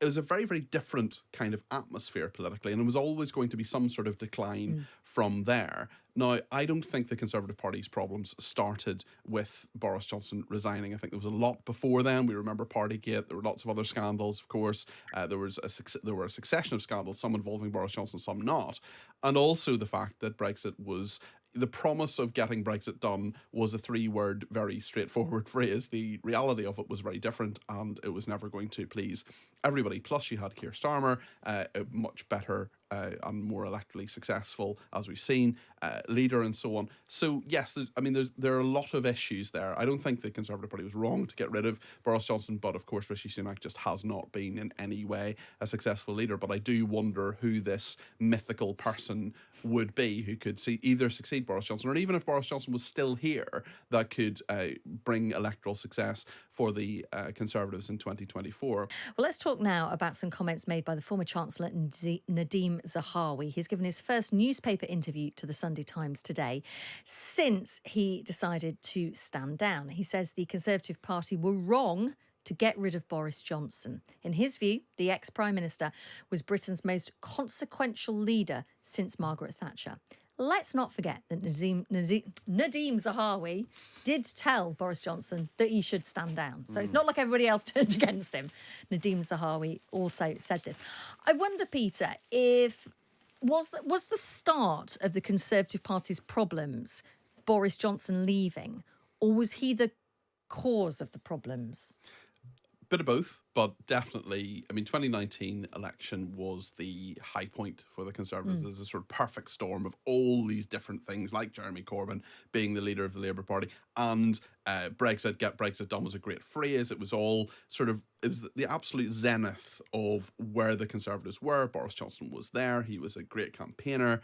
it was a very, very different kind of atmosphere politically, and it was always going to be some sort of decline from there. Now, I don't think the Conservative Party's problems started with Boris Johnson resigning. I think there was a lot before then. We remember Partygate. There were lots of other scandals, of course. There were a succession of scandals, some involving Boris Johnson, some not. And also the fact that Brexit was... The promise of getting Brexit done was a three-word, very straightforward phrase. The reality of it was very different, and it was never going to please everybody. Plus, you had Keir Starmer, a much better and more electorally successful, as we've seen, leader and so on. So yes, there are a lot of issues there. I don't think the Conservative Party was wrong to get rid of Boris Johnson, but of course Rishi Sunak just has not been in any way a successful leader. But I do wonder who this mythical person would be who could either succeed Boris Johnson, or even if Boris Johnson was still here, that could bring electoral success for the Conservatives in 2024. Well, let's talk now about some comments made by the former Chancellor Nadhim Zahawi. He's given his first newspaper interview to the Sunday Times today since he decided to stand down. He says the Conservative Party were wrong to get rid of Boris Johnson. In his view, the ex-Prime Minister was Britain's most consequential leader since Margaret Thatcher. Let's not forget that Nadhim Zahawi did tell Boris Johnson that he should stand down. So it's not like everybody else turned against him. Nadhim Zahawi also said this. I wonder, Peter, if was the start of the Conservative Party's problems Boris Johnson leaving, or was he the cause of the problems? Bit of both, but definitely, 2019 election was the high point for the Conservatives. There's a sort of perfect storm of all these different things, like Jeremy Corbyn being the leader of the Labour Party, and Brexit, get Brexit done was a great phrase. It was all it was the absolute zenith of where the Conservatives were. Boris Johnson was there. He was a great campaigner.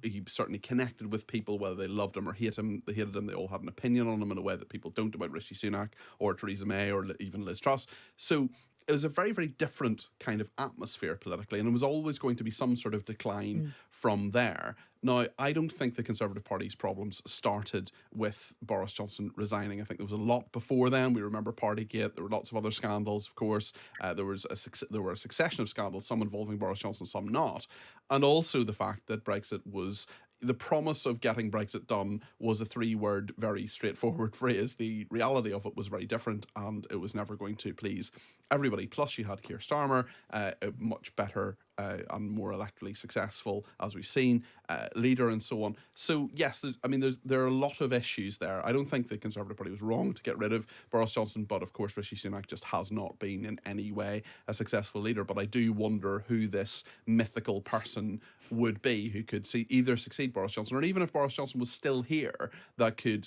He certainly connected with people, whether they loved him or hated him. They hated him. They all had an opinion on him in a way that people don't about Rishi Sunak or Theresa May or even Liz Truss. So it was a very, very different kind of atmosphere politically, and it was always going to be some sort of decline from there. Now, I don't think the Conservative Party's problems started with Boris Johnson resigning. I think there was a lot before then. We remember Partygate. There were lots of other scandals, of course. There were a succession of scandals, some involving Boris Johnson, some not. And also the fact that Brexit was... The promise of getting Brexit done was a three-word, very straightforward phrase. The reality of it was very different, and it was never going to please everybody. Plus, you had Keir Starmer, a much better and more electorally successful, as we've seen, leader and so on. So yes, there are a lot of issues there. I don't think the Conservative Party was wrong to get rid of Boris Johnson, but of course Rishi Sunak just has not been in any way a successful leader. But I do wonder who this mythical person would be who could either succeed Boris Johnson, or even if Boris Johnson was still here, that could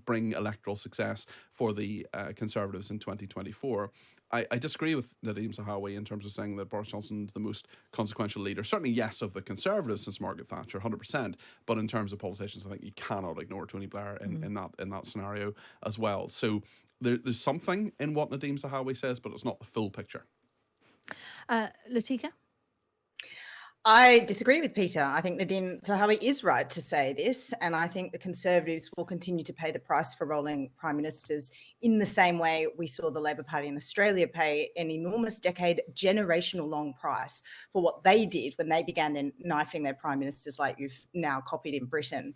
bring electoral success for the Conservatives in 2024. I disagree with Nadhim Zahawi in terms of saying that Boris Johnson's the most consequential leader. Certainly, yes, of the Conservatives since Margaret Thatcher, 100%. But in terms of politicians, I think you cannot ignore Tony Blair in that scenario as well. So there's something in what Nadhim Zahawi says, but it's not the full picture. Latika? I disagree with Peter. I think Nadhim Zahawi is right to say this, and I think the Conservatives will continue to pay the price for rolling prime ministers in the same way we saw the Labor Party in Australia pay an enormous generational long price for what they did when they began then knifing their prime ministers like you've now copied in Britain.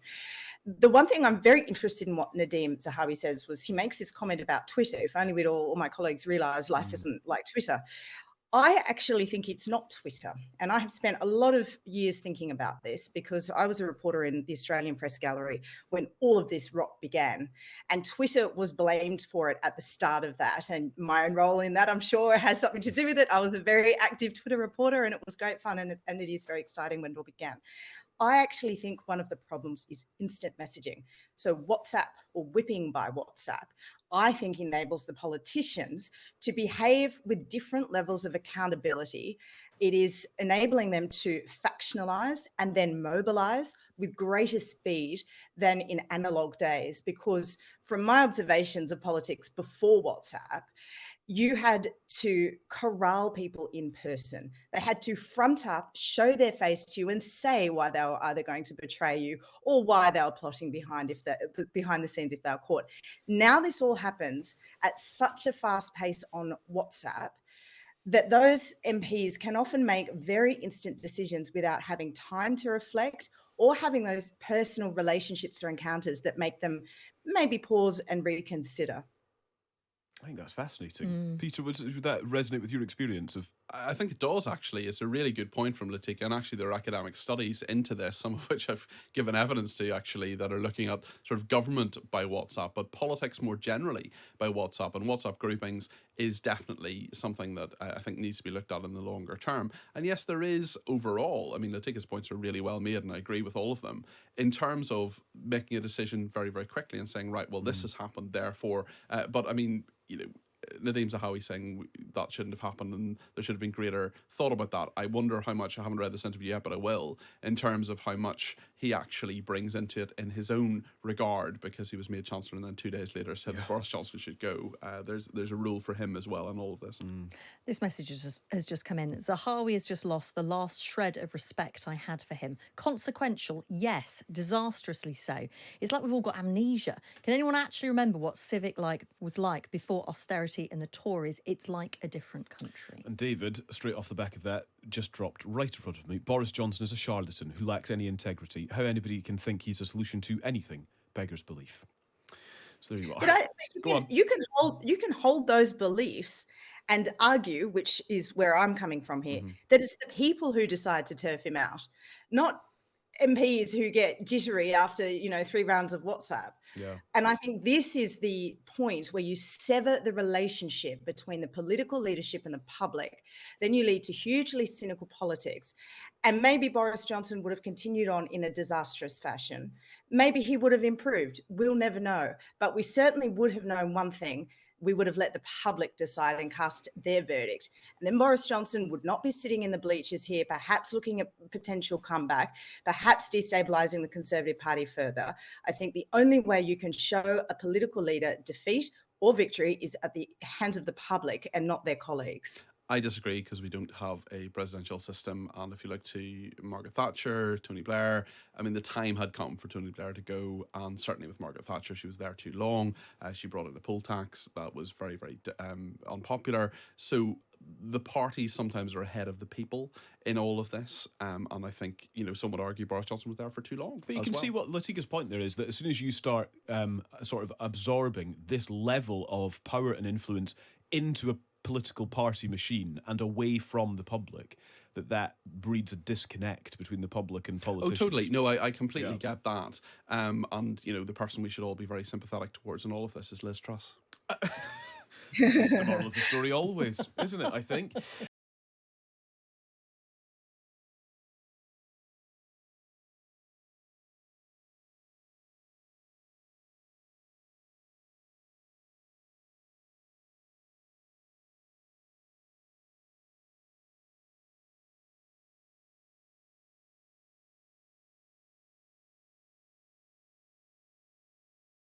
The one thing I'm very interested in what Nadhim Zahawi says was he makes this comment about Twitter. If only we'd all my colleagues realise life isn't like Twitter. I actually think it's not Twitter. And I have spent a lot of years thinking about this because I was a reporter in the Australian Press Gallery when all of this rot began. And Twitter was blamed for it at the start of that. And my own role in that, I'm sure, has something to do with it. I was a very active Twitter reporter and it was great fun. And it is very exciting when it all began. I actually think one of the problems is instant messaging. So WhatsApp or whipping by WhatsApp, I think enables the politicians to behave with different levels of accountability. It is enabling them to factionalize and then mobilize with greater speed than in analog days. Because from my observations of politics before WhatsApp, you had to corral people in person. They had to front up, show their face to you and say why they were either going to betray you or why they were plotting behind the scenes if they were caught. Now this all happens at such a fast pace on WhatsApp that those MPs can often make very instant decisions without having time to reflect or having those personal relationships or encounters that make them maybe pause and reconsider. I think that's fascinating. Peter, would that resonate with your experience of? I think it does, actually. It's a really good point from Latika, and actually there are academic studies into this, some of which I've given evidence to, actually, that are looking at sort of government by WhatsApp, but politics more generally by WhatsApp, and WhatsApp groupings is definitely something that I think needs to be looked at in the longer term. And yes, there is overall, I mean, Latika's points are really well made, and I agree with all of them, in terms of making a decision very, very quickly and saying, right, well, this has happened, therefore, but I mean, you know, Nadhim Zahawi saying that shouldn't have happened and there should have been greater thought about that. I wonder how much, I haven't read this interview yet, but I will, in terms of how much he actually brings into it in his own regard, because he was made Chancellor and then 2 days later said that Boris Johnson should go. There's a role for him as well in all of this. This message has just come in. Zahawi has just lost the last shred of respect I had for him. Consequential, yes. Disastrously so. It's like we've all got amnesia. Can anyone actually remember what civic life was like before austerity and the Tories? It's like a different country. And David, straight off the back of that, just dropped right in front of me. Boris Johnson is a charlatan who lacks any integrity. How anybody can think he's a solution to anything beggars belief. So there you are. But Go on. you can hold those beliefs and argue, which is where I'm coming from here, that it's the people who decide to turf him out, not MPs who get jittery after 3 rounds of WhatsApp. Yeah. And I think this is the point where you sever the relationship between the political leadership and the public. Then you lead to hugely cynical politics. And maybe Boris Johnson would have continued on in a disastrous fashion. Maybe he would have improved. We'll never know. But we certainly would have known one thing. We would have let the public decide and cast their verdict. And then Boris Johnson would not be sitting in the bleachers here, perhaps looking at potential comeback, perhaps destabilising the Conservative Party further. I think the only way you can show a political leader defeat or victory is at the hands of the public and not their colleagues. I disagree, because we don't have a presidential system. And if you look to Margaret Thatcher, Tony Blair, I mean, the time had come for Tony Blair to go. And certainly with Margaret Thatcher, she was there too long. She brought in a poll tax that was very, very unpopular. So the parties sometimes are ahead of the people in all of this. And I think, some would argue Boris Johnson was there for too long. But you can see what Latika's point there is, that as soon as you start sort of absorbing this level of power and influence into a political party machine and away from the public, that breeds a disconnect between the public and politicians. Oh, totally. No, I completely get that. And, the person we should all be very sympathetic towards in all of this is Liz Truss. It's the moral of the story always, isn't it, I think?